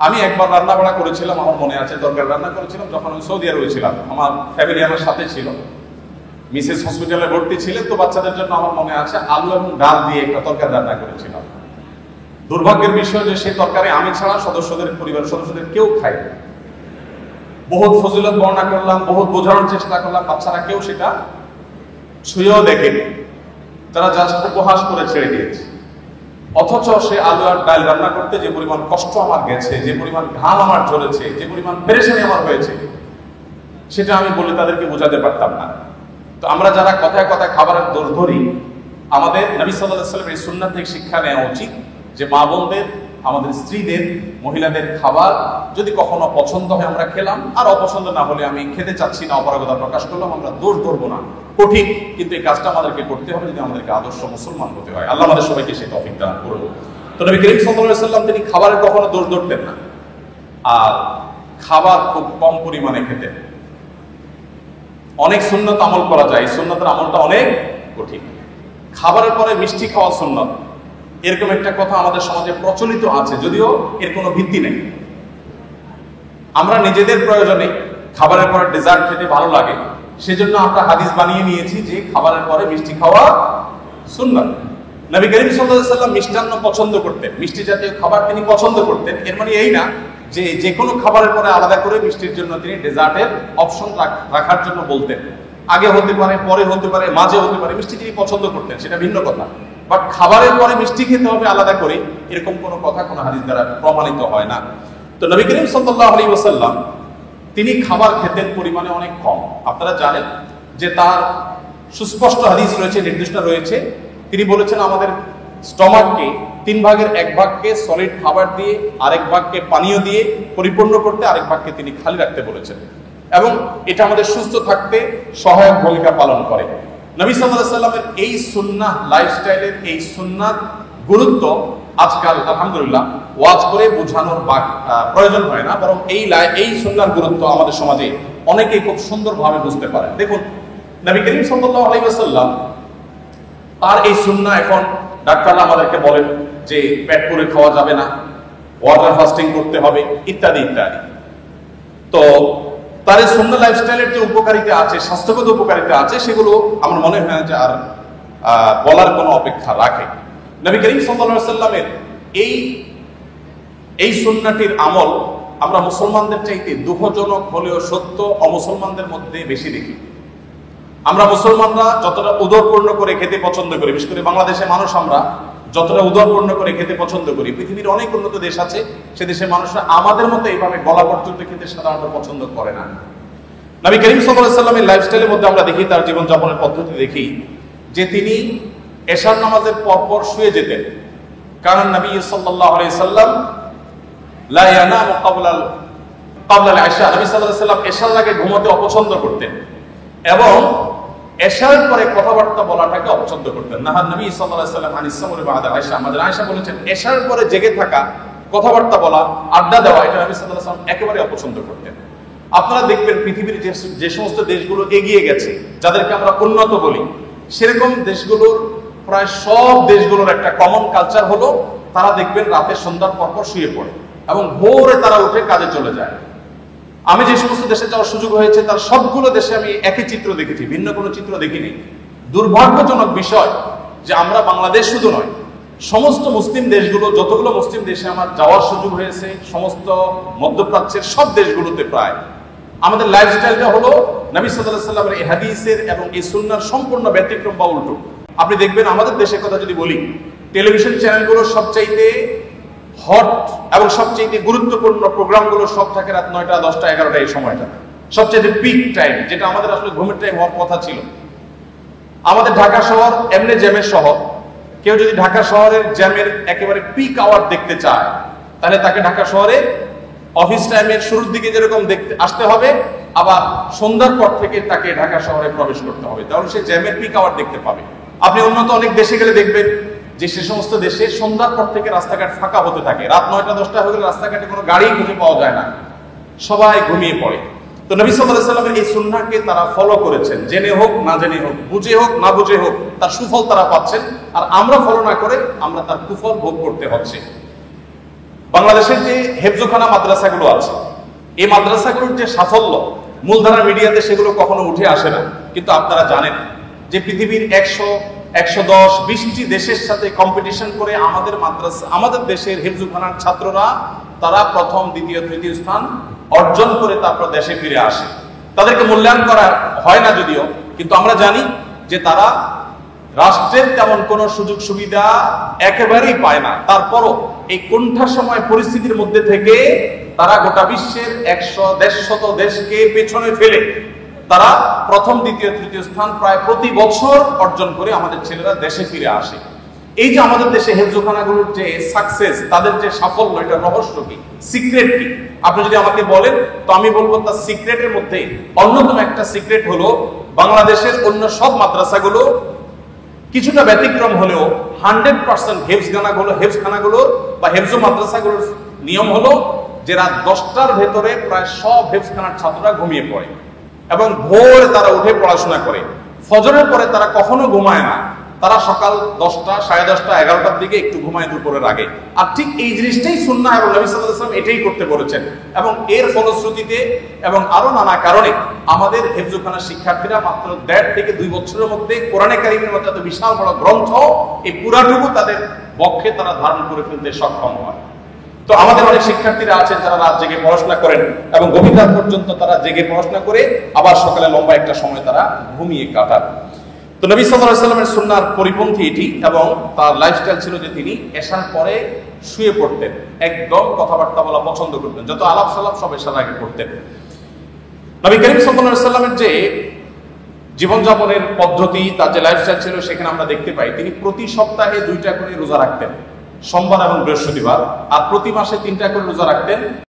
আমি একবার রান্না বাড়া করেছিলাম, আমার মনে আছে, তরকারি রান্না করেছিলাম যখন আমি সৌদি আরবে ছিলাম। আমার ফ্যামিলি আমার সাথে ছিল, মিসেস হসপিটালে ভর্তি ছিলেন, তো বাচ্চাদের জন্য আমার মনে আছে আলু এবং ডাল দিয়ে একটা তরকারি রান্না করেছিলাম। দুর্ভাগ্যের বিষয় যে সেই তরকারি আমি ছাড়া পরিবারের সদস্যদের কেউ খায়। বহুত ফজিলত বর্ণনা করলাম, বহুত বোঝানোর চেষ্টা করলাম, বাচ্চারা কেউ সেটা ছুঁয়েও দেখেনি, তারা জাস্ট উপহাস করে ছেড়ে দিয়েছে। অথচ সে আলু আর ডাল রান্না করতে যে পরিমাণ কষ্ট আমার গেছে, যে পরিমাণ ঘাম আমার ঝরেছে, যে পরিমাণ পেরেশানি আমার হয়েছে, সেটা আমি বলে তাদেরকে বোঝাতে পারতাম না। তো আমরা যারা কথায় কথায় খাবারের দোষ ধরি, আমাদের নবী সাল্লাল্লাহু আলাইহি ওয়াসাল্লামের এই সুন্নাত থেকে শিক্ষা নেওয়া উচিত যে মা বোনদের, আমাদের স্ত্রীদের, মহিলাদের খাবার যদি কখনো পছন্দ হয় আমরা খেলাম, আর অপছন্দ না হলে আমি খেতে চাচ্ছি না অপারগতা প্রকাশ করলাম, আমরা দোষ ধরবো না। কঠিন, কিন্তু এই কাজটা আমাদেরকে করতে হবে যদি আমাদেরকে আদর্শ মুসলমান হতে হয়। আল্লাহ আমাদের সবাইকে সেই তৌফিক দান করুন। তো নবী করিম সাল্লাল্লাহু আলাইহি ওয়াসাল্লাম তিনি খাবারের কখনো দোষ ধরতেন না, আর খাবার খুব কম পরিমাণে খেতেন। অনেক সুন্নত আমল করা যায়, এই সুন্নতের আমলটা অনেক কঠিন। খাবারের পরে মিষ্টি খাওয়া সুন্নত, এরকম একটা কথা আমাদের সমাজে প্রচলিত আছে, যদিও এর কোনো ভিত্তি নেই। আমরা নিজেদের প্রয়োজনে খাবারের পরে ডেজার্ট খেতে ভালো লাগে, সেজন্য আমরা হাদিস বানিয়ে নিয়েছি যে খাবারের পরে মিষ্টি খাওয়া সুন্নাত। নবী করিম সাল্লাল্লাহু আলাইহি ওয়াসাল্লাম মিষ্টান্ন পছন্দ করতেন, মিষ্টি জাতীয় খাবার তিনি পছন্দ করতেন। এর মানে এই না যে যে কোনো খাবারের পরে আলাদা করে মিষ্টির জন্য তিনি ডেজার্টের অপশন রাখার জন্য বলতেন। আগে হতে পারে, পরে হতে পারে, মাঝে হতে পারে, মিষ্টি তিনি পছন্দ করতেন, সেটা ভিন্ন কথা। বাট খাবারের পরে মিষ্টি খেতে হবে আলাদা করে, এরকম কোনো কথা কোনো হাদিস দ্বারা প্রমাণিত হয় না। তো নবী করিম সাল্লাল্লাহু আলাইহি ওয়াসাল্লাম তিনি খাবার খেতেন পরিমাণে অনেক কম। আপনারা জানেন যে তার সুস্পষ্ট হাদিস রয়েছে, নির্দিষ্ট রয়েছে। তিনি বলেছেন আমাদের স্টমাককে 3 ভাগের 1 ভাগকে সলিড খাবার দিয়ে, আরেক ভাগকে পানীয় দিয়ে পরিপূর্ণ করতে, আরেক ভাগকে তিনি খালি রাখতে বলেছেন, এবং এটা আমাদের সুস্থ থাকতে সহায়ক ভূমিকা পালন করে। নবী সাল্লাল্লাহু আলাইহি ওয়াসাল্লামের এই সুন্নাহ লাইফস্টাইলের এই সুন্নাত গুরুত্ব আজকাল আলহামদুলিল্লাহ ওয়াজ করে বোঝানোর প্রয়োজন হয় না, বরং এই সুন্নাহর গুরুত্ব আমাদের সমাজে অনেকেই খুব সুন্দরভাবে বুঝতে পারে। দেখুন নবী করিম সাল্লাল্লাহু আলাইহি ওয়াসাল্লাম তার এই সুন্নাহ, এখন ডাক্তাররা আমাদেরকে বলেন যে পেট পুরে খাওয়া যাবে না, ওয়াটার ফাস্টিং করতে হবে, ইত্যাদি ইত্যাদি। তো তার এই সুন্নাহ লাইফস্টাইলের যে উপকারিতা আছে, স্বাস্থ্যগত উপকারিতা আছে, সেগুলো আমার মনে হয় যে আর বলার কোনো অপেক্ষা রাখে। নবী করিম সাল্লাল্লাহু আলাইহি ওয়াসাল্লামের এই সুন্নাহটির আমল আমরা মুসলমানদের চাইতে দুঃখজনক হলেও সত্য অমুসলমানদের মধ্যে বেশি দেখি। আমরা মুসলমানরা যতটা উদরপূর্ণ করে খেতে পছন্দ করি, বিশেষ করে বাংলাদেশে মানুষ আমরা যতটা উদরপূর্ণ করে খেতে পছন্দ করি, পৃথিবীর অনেক উন্নত দেশ আছে, সে দেশের মানুষরা আমাদের মতো এইভাবে গলা পর্যন্ত খেতে সাধারণত পছন্দ করে না। নবী করিম সাল্লাল্লাহু আলাইহি ওয়াসাল্লামের লাইফস্টাইলের মধ্যে আমরা দেখি, তার জীবনযাপনের পদ্ধতি দেখি যে তিনি এশার নামাজের পরপর শুয়ে যেতেন। কারণ নবী সাল্লাল্লাহু আলাইহি ওয়াসাল্লাম লা ইয়ানামু ক্বাবলা আল-ইশা, নবী সাল্লাল্লাহু আলাইহি ওয়াসাল্লাম এশার আগে ঘুমাতে অপছন্দ করতেন, এবং এশার পরে কথাবার্তা বলাটাকে অপছন্দ করতেন। নাহান নবী সাল্লাল্লাহু আলাইহি ওয়াসাল্লাম আনিস সামরি বাদা আয়েশা, আমাদের আয়েশা বলেছেন এশার পরে জেগে থাকা, কথাবার্তা বলা, আড্ডা দেওয়া, এটা নবী সাল্লাল্লাহু আলাইহি ওয়াসাল্লাম একেবারে অপছন্দ করতেন। আপনারা দেখবেন পৃথিবীর যে সমস্ত দেশগুলো এগিয়ে গেছে, যাদেরকে আমরা উন্নত বলি, সেরকম দেশগুলোর প্রায় সব দেশগুলোর একটা কমন কালচার হলো তারা দেখবেন রাতে সন্ধ্যার পরপর শুয়ে পড়ে এবং ভোরে তারা উঠে কাজে চলে যায়। আমি যে সমস্ত দেশে যাওয়ার সুযোগ হয়েছে তার সবগুলো দেশে আমি একই চিত্র দেখেছি, ভিন্ন কোনো চিত্র দেখিনি। দুর্ভাগ্যজনক বিষয় যে আমরা বাংলাদেশ শুধু নয়, সমস্ত মুসলিম দেশগুলো, যতগুলো মুসলিম দেশে আমার যাওয়ার সুযোগ হয়েছে, সমস্ত মধ্যপ্রাচ্যের সব দেশগুলোতে প্রায় আমাদের লাইফস্টাইলটা হলো নবী সাল্লাল্লাহু আলাইহি ওয়াসাল্লামের এই হাদিসের এবং এই সুন্নাহর সম্পূর্ণ ব্যতিক্রম বা উল্টো। আপনি দেখবেন আমাদের দেশের কথা যদি বলি, টেলিভিশন চ্যানেলগুলো সবচাইতে হট এবং সবচেয়ে গুরুত্বপূর্ণ প্রোগ্রামগুলো সব থাকে রাত 9টা, 10টা, 11টা, এই সময়টা সবচেয়ে পিক টাইম, যেটা আমাদের আসলে ঘুমের টাইম হওয়ার কথা ছিল। আমাদের ঢাকা শহর এমনি জ্যামের শহর, কেউ যদি ঢাকা শহরের জ্যামের একেবারে পিক আওয়ার দেখতে চায়, তাহলে তাকে ঢাকা শহরে অফিস টাইমের শুরুর দিকে যেরকম দেখতে আসতে হবে, আবার সন্ধ্যার পর থেকে তাকে ঢাকা শহরে প্রবেশ করতে হবে, তাহলে সে জ্যামের পিক আওয়ার দেখতে পাবে। আপনি উন্নত অনেক দেশে গেলে দেখবেন যে সে সমস্ত দেশে সন্ধ্যার পর থেকে রাস্তাঘাট ফাঁকা হতে থাকে, রাত 9টা 10টা হয়ে গেলে রাস্তাঘাটে কোনো গাড়ি খুঁজে পাওয়া যায় না, সবাই ঘুমিয়ে পড়ে। তো নবী সাল্লাল্লাহু আলাইহি ওয়াসাল্লামের এই সুন্নাহকে তারা ফলো করেছেন, জেনে হোক না জেনে হোক, বুঝে হোক না বুঝে হোক, তার সুফল তারা পাচ্ছেন, আর আমরা ফলো না করে আমরা তার কুফল ভোগ করতে হচ্ছে। বাংলাদেশের যে হেফজোখানা মাদ্রাসাগুলো আছে, এই মাদ্রাসাগুলোর যে সাফল্য মূলধারা মিডিয়াতে সেগুলো কখনো উঠে আসে না। কিন্তু আপনারা জানেন যে পৃথিবীর 100, 110, 20টি দেশের সাথে কম্পিটিশন করে আমাদের মাদ্রাসা, আমাদের দেশের হেফজোখানার ছাত্ররা তারা প্রথম, দ্বিতীয়, তৃতীয় স্থান অর্জন করে তারপর দেশে ফিরে আসে। তাদেরকে মূল্যায়ন করা হয় না যদিও, কিন্তু আমরা জানি যে তারা রাষ্ট্রের তেমন কোনো সুযোগ সুবিধা একেবারেই পায় না। তারপরও এই কোণঠাসময় পরিস্থিতির মধ্যে থেকে তারা গোটা বিশ্বের 100-150 দেশকে পেছনে ফেলে তারা প্রথম, দ্বিতীয়, তৃতীয় স্থান প্রায় প্রতি বছর অর্জন করে আমাদের ছেলেরা দেশে ফিরে আসে। এই যে আমাদের দেশে হেফজোখানাগুলোর যে সাকসেস, তাদের যে সাফল্য, এটা রহস্য কি, সিক্রেট কি? আপনি যদি আমাকে বলেন তো আমি বলবো তার সিক্রেটের মধ্যে অন্যতম একটা সিক্রেট হলো বাংলাদেশের অন্য সব মাদ্রাসাগুলো কিছুটা ব্যতিক্রম হলেও 100% হেফজখানাগুলো বা হেফজো মাদ্রাসাগুলোর নিয়ম হলো যে রাত 10টার ভেতরে প্রায় সব হেফজখানার ছাত্ররা ঘুমিয়ে পড়ে এবং ভোরে তারা উঠে পড়াশোনা করে। ফজরের পরে তারা কখনো ঘুমায় না, তারা সকাল 10টা, 10:30, 11টার দিকে একটু ঘুমায় দুপুরের আগে। আর ঠিক এই জিনিসটাই সুন্নাহ এবং নবী সাল্লাল্লাহু আলাইহি ওয়াসাল্লাম এটাই করতে বলেছেন। এবং এর ফলশ্রুতিতে এবং আরো নানা কারণে আমাদের হেফজোখানার শিক্ষার্থীরা মাত্র 1.5 থেকে 2 বছরের মধ্যে কোরআনে কারীমের মতো এত বিশাল বড় গ্রন্থ এই পুরাটুকু তাদের বক্ষে তারা ধারণ করে ফেলতে সক্ষম হয়। তো আমাদের অনেক শিক্ষার্থীরা আছেন যারা রাত জেগে পড়াশোনা করেন এবং গভীর রাত পর্যন্ত তারা জেগে পড়াশোনা করে আবার সকালে লম্বা একটা সময় তারা ঘুমিয়ে কাটান। তো নবী সাল্লাল্লাহু আলাইহি ওয়াসাল্লামের সুন্নাহর পরিপন্থী এটি, এবং তার লাইফস্টাইল ছিল যে তিনি এশার পরে শুয়ে পড়তেন, একদম কথাবার্তা বলা পছন্দ করতেন, যত আলাপ সালাপ সব এশার আগে করতেন। নবী করিম সাল্লাল্লাহু আলাইহি ওয়াসাল্লামের যে জীবনযাপনের পদ্ধতি, তার যে লাইফস্টাইল ছিল, সেখানে আমরা দেখতে পাই তিনি প্রতি সপ্তাহে 2টা করে রোজা রাখতেন, সোমবার এবং বৃহস্পতিবার, আর প্রতি মাসে 3টা করে রোজা রাখতেন।